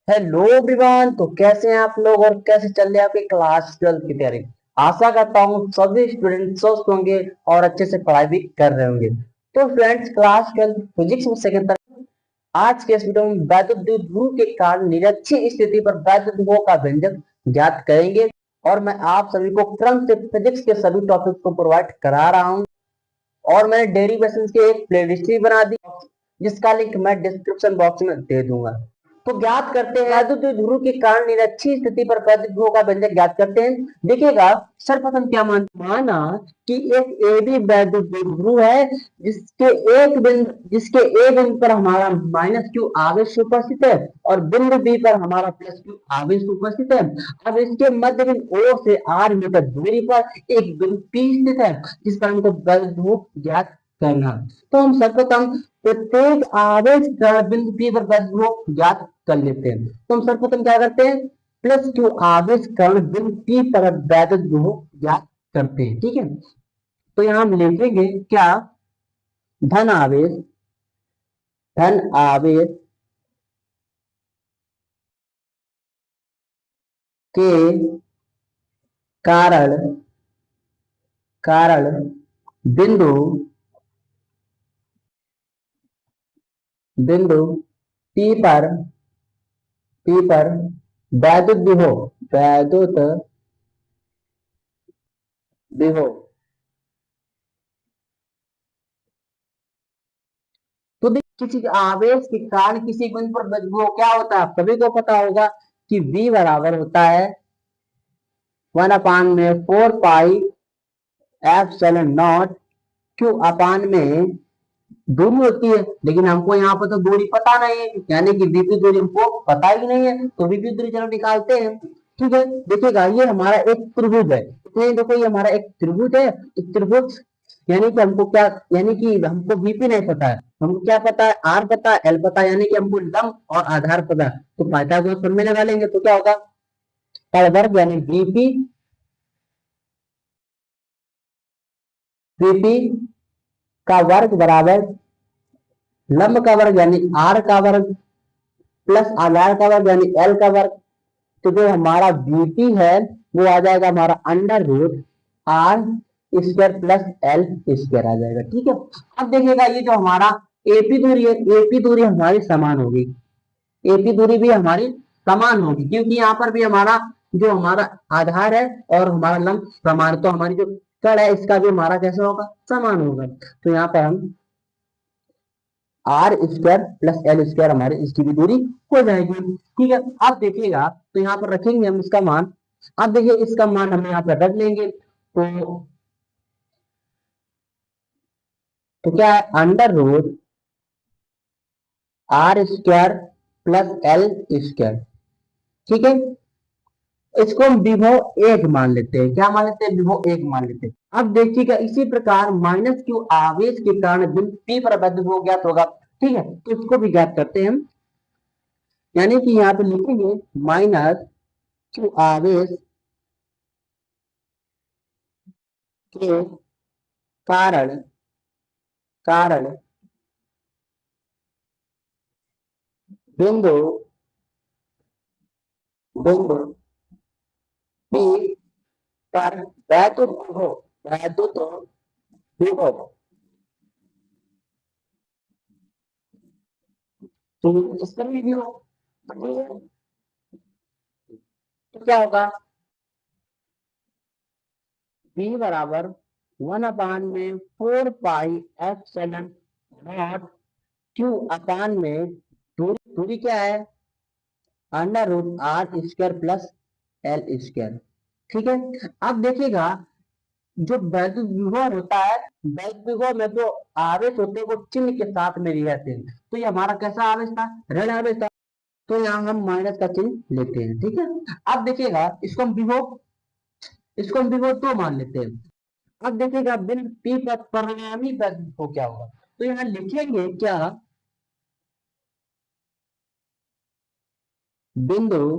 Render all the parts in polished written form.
Hello everyone. तो कैसे हैं आप लोग और कैसे चल रही है आपकी क्लास 12 की तैयारी। आशा करता हूँ सभी स्टूडेंट स्वस्थ होंगे और अच्छे से पढ़ाई भी कर रहे होंगे। तो फ्रेंड्स, क्लास 12 फिजिक्स में सेकंड तरफ आज के इस वीडियो में वैद्युत ध्रुव के कारण निरक्षीय स्थिति पर वैद्युत ध्रुवों का व्यंजक ज्ञात करेंगे। और मैं आप सभी को क्रम से फिजिक्स के सभी टॉपिक को प्रोवाइड करा रहा हूँ। और मैंने डेरिवेशंस की एक प्लेलिस्ट भी बना दी जिसका लिंक मैं डिस्क्रिप्शन बॉक्स में दे दूंगा। तो ज्ञात करते हैं वैद्युत ध्रुव के कारण निरक्षीय स्थिति पर वैद्युत ध्रुव का व्यंजक ज्ञात करते हैं। देखिएगा, सर्वप्रथम क्या माना कि एक ए बी वैद्युत ध्रुव है जिसके ए बिंदु पर हमारा माइनस क्यू आवेश उपस्थित है और बिंदु बी पर हमारा प्लस क्यू आवेश उपस्थित है। अब इसके मध्य बिंदु ओ से आर मीटर दूरी पर एक बिंदु पी स्थित है जिसका हमको वैद्युत ध्रुव ज्ञात करना। तो हम सर्वप्रथम प्रत्येक आवेश बिंदु पी पर वैद्युत ध्रुव ज्ञात कर लेते हैं। तो हम सर्वप्रथम क्या करते हैं, प्लस क्यू आवेश कण बिंदु पी पर वैद्युत ध्रुव ज्ञात करते हैं। ठीक है, तो यहां हम लिखेंगे क्या, धन आवेश धन आवेश के कारण कारण बिंदु बिंदु पी पर वैद्युत विभव। तो किसी आवेश के कारण किसी बिंदु पर विभव क्या होता है, आप सभी को पता होगा कि V बराबर होता है 1/4 pi epsilon nought Q upon में दूरी होती है। लेकिन हमको यहाँ पर तो दूरी पता नहीं है, यानी कि वीपी दूरी हमको पता ही नहीं है। तो वीपी दूरी चलो निकालते हैं। ठीक है, देखिएगा ये हमारा एक त्रिभुज है। नहीं, देखो ये हमारा एक त्रिभुज है। तो त्रिभुज यानी कि हमको क्या, यानी कि हमको वीपी नहीं पता है, हमको क्या पता है, आर पता है, एल पता है, यानी कि हमको लंब और आधार पता है। तो पाइथागोरस प्रमेय लगा लेंगे तो क्या होगा, पद वर्ग यानी वीपी का वर्ग बराबर लंब का वर्ग यानी आर का वर्ग प्लस आधार का वर्ग यानी एल का वर्ग। तो जो हमारा बीपी है वो आ जाएगा हमारा under root R square plus L square आ जाएगा। ठीक है, अब देखिएगा ये जो हमारा एपी दूरी है, एपी दूरी हमारी समान होगी, एपी दूरी भी हमारी समान होगी क्योंकि यहाँ पर भी हमारा जो हमारा आधार है और हमारा लंब समान, तो हमारी जो कड़ है इसका भी हमारा कैसा होगा, समान होगा। तो यहाँ पर हम R square plus L square हमारी इसकी भी दूरी हो जाएगी। ठीक है, अब देखिएगा तो यहाँ पर रखेंगे हम इसका मान। अब देखिए इसका मान हम यहाँ पर रख लेंगे तो क्या है, under root R square plus L square. ठीक है, इसको हम विभव एक मान लेते हैं। क्या मान लेते हैं, विभव एक मान लेते हैं। अब देखिएगा इसी प्रकार माइनस क्यू आवेश के कारण बिंदु पी पर वैद्युत ध्रुव ज्ञात होगा। ठीक है, तो इसको भी ज्ञात करते हैं हम। यानी कि यहाँ पे लिखेंगे माइनस क्यू आवेश के कारण कारण बिंदु बिंदु पी पर वैद्युत विभव। तो इस पर भी विभव, तो क्या होगा, v बराबर 1/4 pi epsilon nought Q upon में दूरी क्या है, under root R square plus L square. ठीक है, अब देखिएगा जो वैद्युत विभव होता है, वैद्युत विभव में जो आवेश होते हैं वो चिन्ह के साथ में रहते हैं। तो ये हमारा कैसा आवेश था, ऋण आवेश था। तो यहाँ हम माइनस का चिन्ह लेते हैं। ठीक है, अब देखिएगा इसको हम विभव दो मान लेते हैं। अब देखिएगा बिंदु पी पर परिणामी वैद्युत को क्या होगा, तो यहाँ लिखेंगे क्या, बिंदु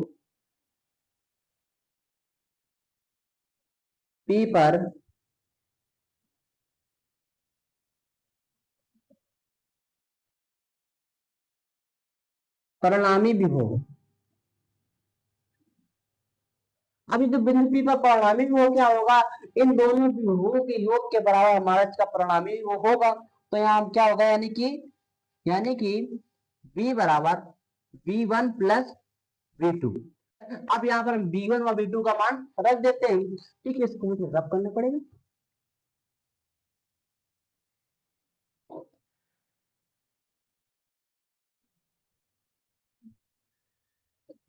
पी पर परिणामी विभव अभी जो बिंदु P पर परिणामी वो क्या होगा, इन दोनों बिंदुओं के योग के बराबर हमारा इसका परिणामी वो होगा। तो यहाँ क्या होगा, यानी कि v बराबर v1 प्लस v2। अब यहाँ पर हम v1 और v2 का मान रख देते हैं। ठीक है, इसको मुझे रब करना पड़ेगा।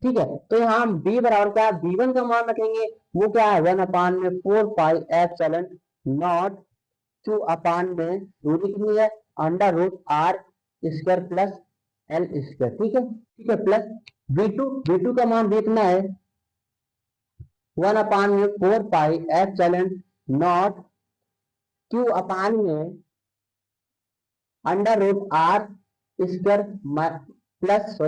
ठीक है, तो यहाँ हम b बराबर क्या है, v1 का मान रखेंगे, वो क्या है 1/4 pi epsilon nought Q upon में दूरी कितनी है √r square plus L square. ठीक है प्लस v2 का मान देखना है 1/4 pi epsilon nought Q upon में √r square plus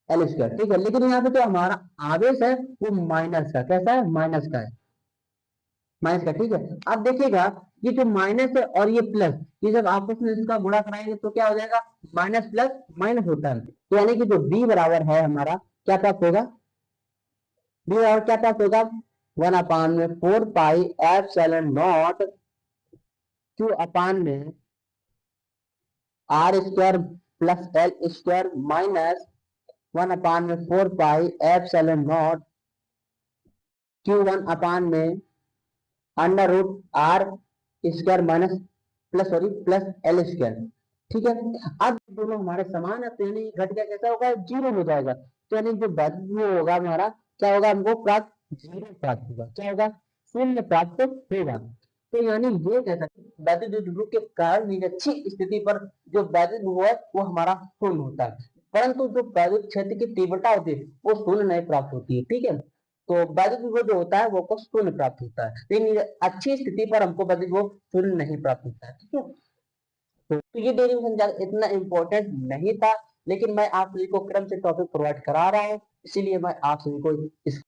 L square. ठीक है, लेकिन यहाँ पे जो हमारा आवेश है वो माइनस का, कैसा है, माइनस का है, माइनस का। ठीक है, अब देखिएगा ये जो माइनस है और ये प्लस, ये जब आपस में इसका गुणा कराएंगे तो क्या हो जाएगा, माइनस प्लस माइनस होता है। तो यानी कि जो b बराबर है हमारा क्या प्राप्त होगा, b बराबर क्या प्राप्त होगा 1/4 pi epsilon nought Q upon में r square plus L square minus 1/4 pi epsilon not Q1 अपान में √r square minus plus L square. ठीक है, अब दोनों हमारे समान है तो यानी घट गया कैसा होगा, जीरो हो जाएगा। तो यानी जो वैल्यू होगा हमारा क्या होगा, हमको प्राप्त जीरो प्राप्त होगा, क्या होगा, शून्य प्राप्त होगा। तो यानी ये कह सकते वैद्युत ध्रुव के कारण निरक्षी स्थिति पर जो वैद्युत ध्रुव है वो हमारा शून्य होता है, परंतु जो वैद्युत क्षेत्र की तीव्रता होती है वो शून्य नहीं प्राप्त होती है। ठीक है, तो वैद्युत विभव जो होता है वो को शून्य प्राप्त होता है, लेकिन अच्छी स्थिति पर हमको वैद्युत विभव शून्य नहीं प्राप्त होता है। ठीक है, तो ये डेरिवेशन इतना इंपॉर्टेंट नहीं था, लेकिन मैं आप सभी को क्रम से टॉपिक प्रोवाइड करा रहा हूँ, इसीलिए मैं आप सभी को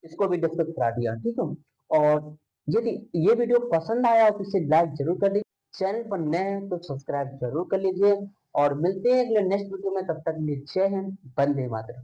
इसको भी डिस्कस करा दिया। ठीक है, और यदि ये वीडियो पसंद आया तो इसे लाइक जरूर कर लीजिए, चैनल पर नए हैं तो सब्सक्राइब जरूर कर लीजिए, और मिलते हैं अगले नेक्स्ट वीडियो में, तब तक जय हिंद, वंदे मातरम।